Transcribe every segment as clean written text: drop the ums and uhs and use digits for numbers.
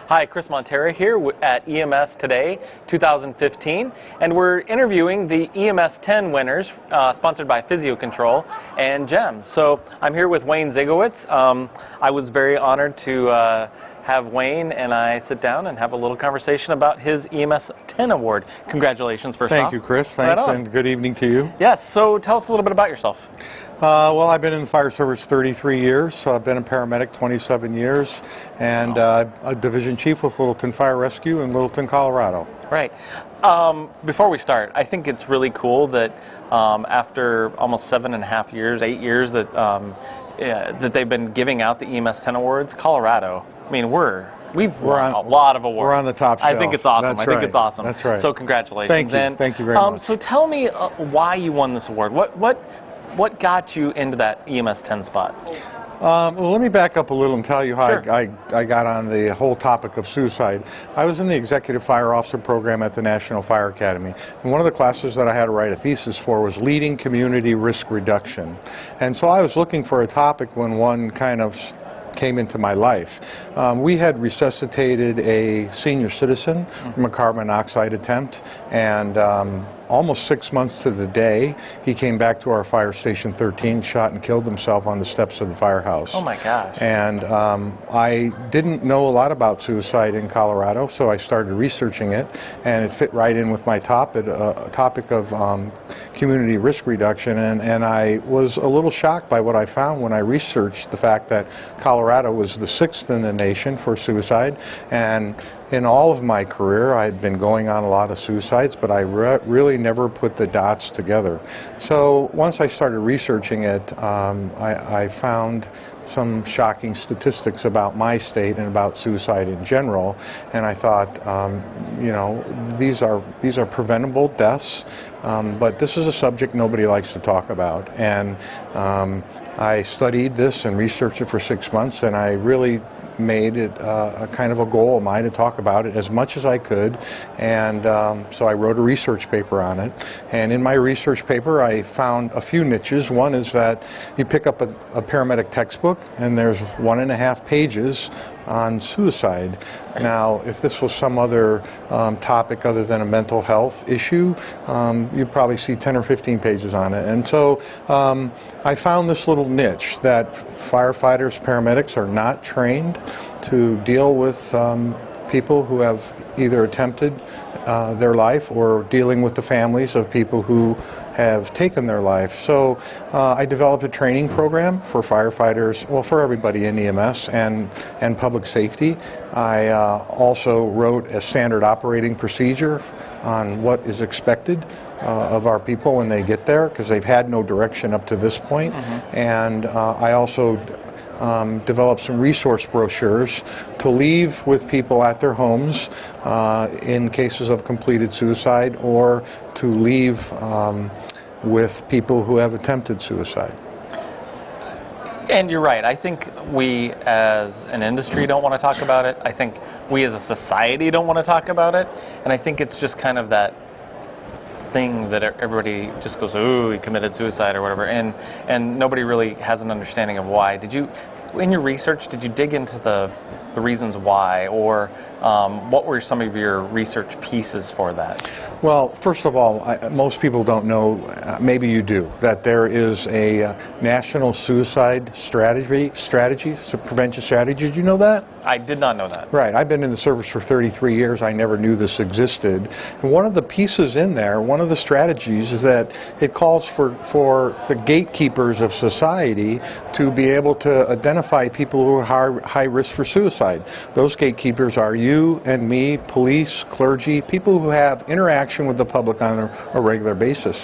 Hi, Chris Montera here at EMS Today 2015, and we're interviewing the EMS 10 winners, sponsored by Physio Control and GEMS. So I'm here with Wayne Zygowicz. I was very honored to have Wayne and I sit down and have a little conversation about his EMS 10 award. Congratulations, first off. Thank you, Chris. Thanks, and good evening to you. Yes, so tell us a little bit about yourself. Well, I've been in the fire service 33 years, so I've been a paramedic 27 years, and a division chief with Littleton Fire Rescue in Littleton, Colorado. Right. Before we start, I think it's really cool that after almost 7.5 years, 8 years, that that they've been giving out the EMS 10 awards. Colorado, I mean, we've won a lot of awards. We're on the top shelf. I think it's awesome. That's I think it's awesome. That's right. So congratulations. Thank you. And, thank you very much. So tell me why you won this award. What got you into that EMS 10 spot? Well, let me back up a little and tell you how Sure. I got on the whole topic of suicide. I was in the Executive Fire Officer program at the National Fire Academy, and one of the classes that I had to write a thesis for was Leading Community Risk Reduction. And so I was looking for a topic when one kind of came into my life. We had resuscitated a senior citizen from a carbon monoxide attempt, and almost 6 months to the day, he came back to our fire station 13, shot and killed himself on the steps of the firehouse. Oh my gosh. And I didn't know a lot about suicide in Colorado, so I started researching it, and it fit right in with my topic of community risk reduction, and I was a little shocked by what I found when I researched the fact that Colorado was the 6th in the nation for suicide. And in all of my career, I had been going on a lot of suicides, but I really never put the dots together. So once I started researching it, I found some shocking statistics about my state and about suicide in general, and I thought, you know, these are preventable deaths, but this is a subject nobody likes to talk about. And I studied this and researched it for 6 months, and I really made it a kind of a goal of mine to talk about it as much as I could, and so I wrote a research paper on it. And in my research paper I found a few niches. One is that you pick up a paramedic textbook and there's 1.5 pages on suicide. Now, if this was some other topic other than a mental health issue, you'd probably see 10 or 15 pages on it. And so I found this little niche that firefighters, paramedics are not trained to deal with people who have either attempted their life or dealing with the families of people who have taken their life. So I developed a training program for firefighters, well, for everybody in EMS and public safety. I also wrote a standard operating procedure on what is expected of our people when they get there, because they've had no direction up to this point. And I also developed some resource brochures to leave with people at their homes in cases of completed suicide, or to leave with people who have attempted suicide. And you're right. I think we as an industry don't want to talk about it. I think we as a society don't want to talk about it. And I think it's just kind of that thing that everybody just goes, ooh, he committed suicide or whatever, and nobody really has an understanding of why. Did you, in your research, did you dig into the reasons why, or what were some of your research pieces for that? Well, first of all, most people don't know, maybe you do, that there is a national suicide strategy, prevention strategy. Did you know that? I did not know that. Right. I've been in the service for 33 years. I never knew this existed. And one of the pieces in there, one of the strategies, is that it calls for the gatekeepers of society to be able to identify people who are high risk for suicide. Those gatekeepers are you and me, police, clergy, people who have interaction with the public on a regular basis.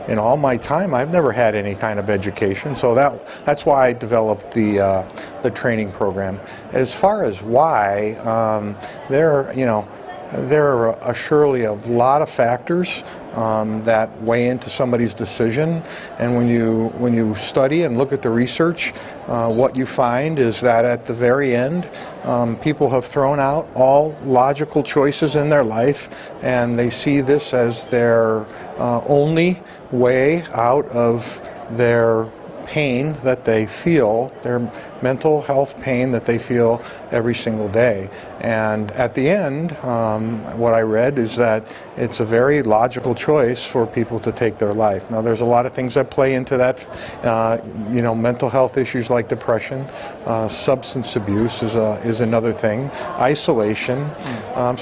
In all my time, I've never had any kind of education, so that's why I developed the training program. As far as why, there are surely a lot of factors that weigh into somebody's decision, and when you study and look at the research, what you find is that at the very end, people have thrown out all logical choices in their life, and they see this as their only way out of their pain that they feel, mental health pain that they feel every single day. And at the end, what I read is that it's a very logical choice for people to take their life. Now, there's a lot of things that play into that. Mental health issues like depression, substance abuse is another thing, isolation.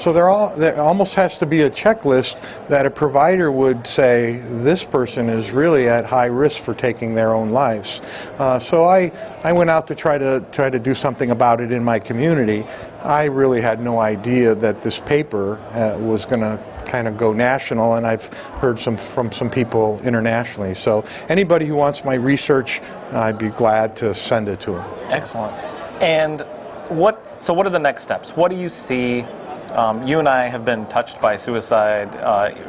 So there almost has to be a checklist that a provider would say this person is really at high risk for taking their own lives. So I went out to try to do something about it in my community. I really had no idea that this paper was going to kind of go national, and I've heard from some people internationally. So anybody who wants my research, I'd be glad to send it to them. Excellent. And what are the next steps? What do you see? You and I have been touched by suicide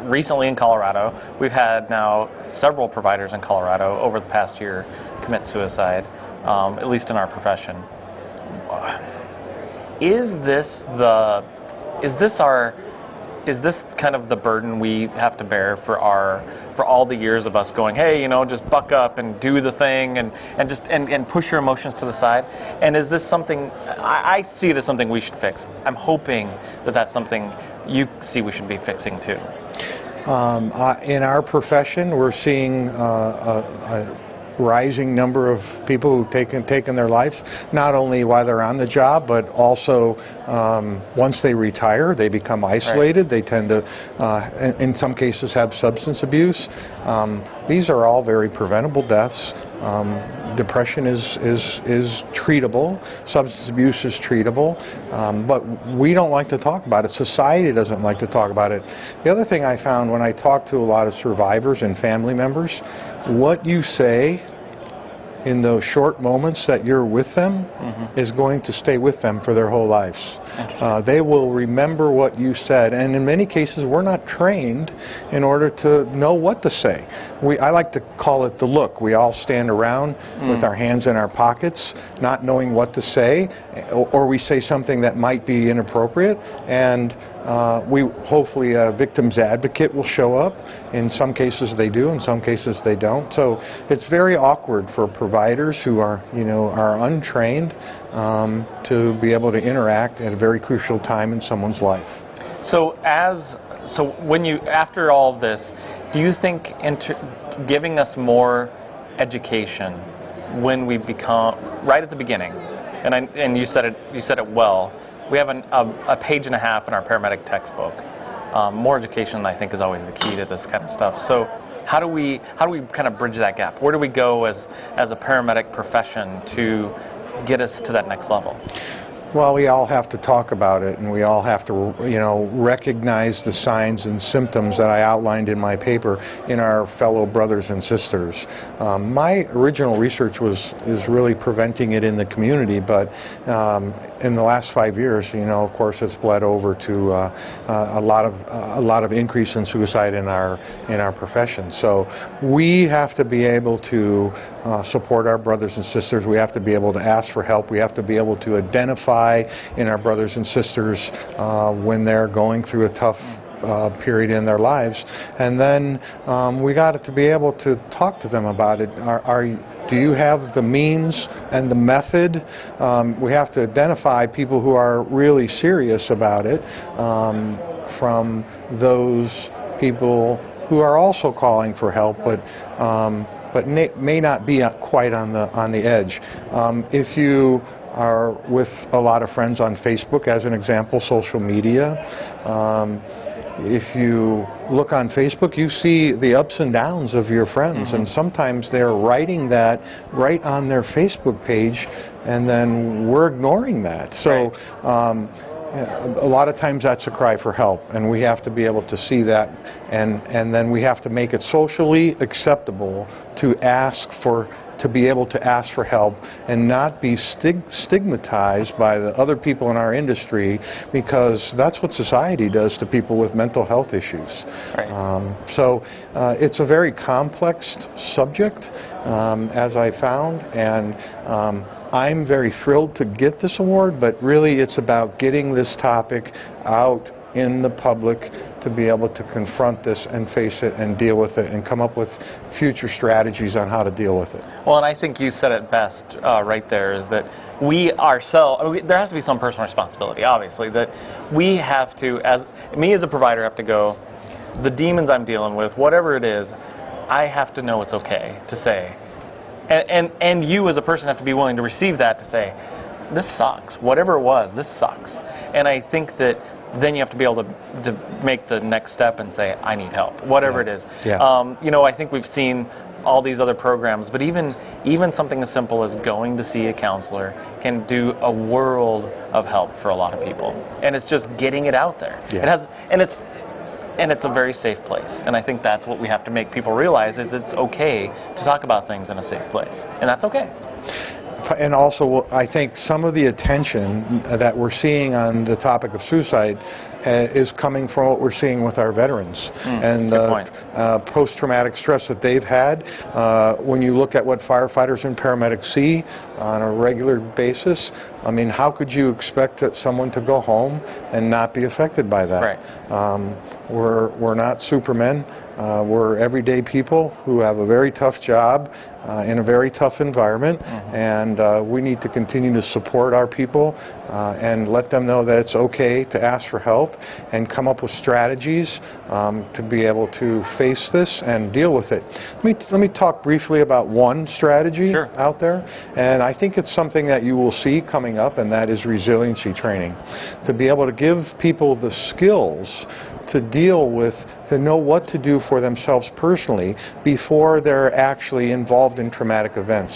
recently in Colorado. We've had now several providers in Colorado over the past year commit suicide, at least in our profession. Is this kind of the burden we have to bear for all the years of us going, hey, just buck up and do the thing and push your emotions to the side? And is this something, I see it as something we should fix. I'm hoping that that's something you see we should be fixing too. In our profession, we're seeing a rising number of people who've taken their lives, not only while they're on the job, but also once they retire, they become isolated. Right. They tend to, in some cases, have substance abuse. These are all very preventable deaths. Depression is treatable. Substance abuse is treatable. But we don't like to talk about it. Society doesn't like to talk about it. The other thing I found when I talked to a lot of survivors and family members, what you say in those short moments that you're with them is going to stay with them for their whole lives. They will remember what you said, and in many cases we're not trained in order to know what to say. I like to call it the look. We all stand around with our hands in our pockets, not knowing what to say, or we say something that might be inappropriate, and hopefully a victim's advocate will show up. In some cases they do, in some cases they don't. So it's very awkward for providers who are untrained to be able to interact at a very crucial time in someone's life. So after all of this, do you think giving us more education when we become right at the beginning, and you said it well. We have a page and a half in our paramedic textbook. More education, I think, is always the key to this kind of stuff. So how do we kind of bridge that gap? Where do we go as a paramedic profession to get us to that next level? Well, we all have to talk about it, and we all have to, recognize the signs and symptoms that I outlined in my paper in our fellow brothers and sisters. My original research is really preventing it in the community, but in the last 5 years, of course, it's bled over to a lot of increase in suicide in our profession. So we have to be able to support our brothers and sisters. We have to be able to ask for help. We have to be able to identify in our brothers and sisters when they're going through a tough period in their lives, and then we got to be able to talk to them about it. Do you have the means and the method? We have to identify people who are really serious about it from those people who are also calling for help, but may not be quite on the edge. If you are with a lot of friends on Facebook, as an example, social media. If you look on Facebook, you see the ups and downs of your friends, and sometimes they're writing that right on their Facebook page, and then we're ignoring that. So a lot of times that's a cry for help, and we have to be able to see that, and then we have to make it socially acceptable to be able to ask for help and not be stigmatized by the other people in our industry, because that's what society does to people with mental health issues. Right. So it's a very complex subject, as I found, and I'm very thrilled to get this award, but really it's about getting this topic out in the public to be able to confront this and face it and deal with it and come up with future strategies on how to deal with it. Well, and I think you said it best right there, is that we ourselves, there has to be some personal responsibility, obviously, that we have to, as a provider, have to go, the demons I'm dealing with, whatever it is, I have to know it's okay to say. And you as a person have to be willing to receive that, to say, this sucks. Whatever it was, this sucks. And I think that then you have to be able to make the next step and say, I need help, whatever it is. Yeah. You know, I think we've seen all these other programs, but even something as simple as going to see a counselor can do a world of help for a lot of people. And it's just getting it out there. Yeah. It has, and it's a very safe place. And I think that's what we have to make people realize, is it's okay to talk about things in a safe place. And that's okay. And also, I think some of the attention that we're seeing on the topic of suicide is coming from what we're seeing with our veterans and post-traumatic stress that they've had. When you look at what firefighters and paramedics see on a regular basis, I mean, how could you expect that someone to go home and not be affected by that? Right. We're not supermen. We're everyday people who have a very tough job in a very tough environment, and we need to continue to support our people and let them know that it's okay to ask for help and come up with strategies to be able to face this and deal with it. Let me talk briefly about one strategy out there, and I think it's something that you will see coming up, and that is resiliency training. To be able to give people the skills to deal with, to know what to do for themselves personally before they're actually involved in traumatic events.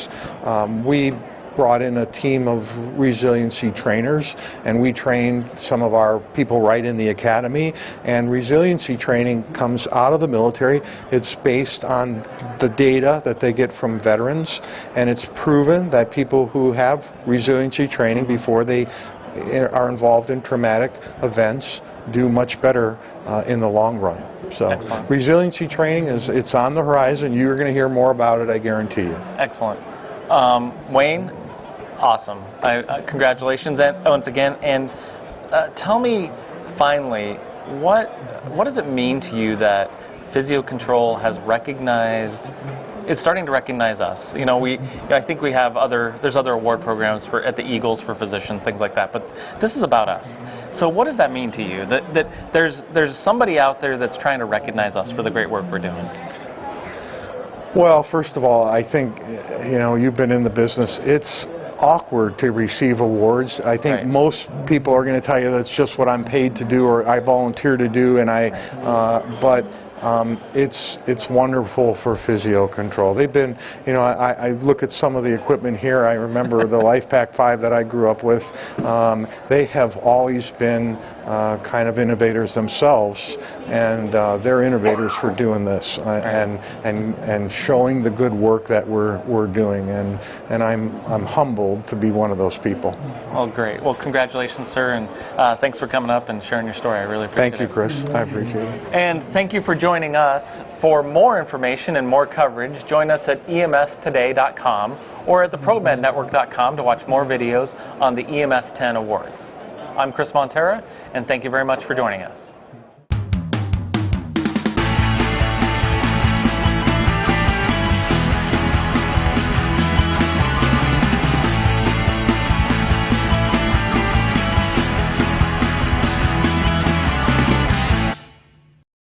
We brought in a team of resiliency trainers, and we trained some of our people right in the academy, and resiliency training comes out of the military. It's based on the data that they get from veterans, and it's proven that people who have resiliency training before they are involved in traumatic events do much better in the long run. So resiliency training it's on the horizon. You're going to hear more about it, I guarantee you. Excellent. Wayne, awesome. Congratulations once again. And tell me, finally, what does it mean to you that Physio-Control has recognized, is starting to recognize us? You know, I think we have there's other award programs at the Eagles for physicians, things like that, but this is about us. So what does that mean to you, that there's somebody out there that's trying to recognize us for the great work we're doing? Well, first of all, I think, you know, you've been in the business. It's awkward to receive awards. I think most people are going to tell you that's just what I'm paid to do or I volunteer to do, and but it's wonderful for Physio-Control. They've been, you know, I look at some of the equipment here. I remember the LifePak 5 that I grew up with. They have always been kind of innovators themselves, and they're innovators for doing this and showing the good work that we're doing, and I'm humbled to be one of those people. Well, great. Well, congratulations, sir, and thanks for coming up and sharing your story. I really appreciate it. Thank you, Chris. I appreciate it. And thank you for joining us. For more information and more coverage, join us at emstoday.com or at thepromednetwork.com to watch more videos on the EMS 10 awards. I'm Chris Montera, and thank you very much for joining us.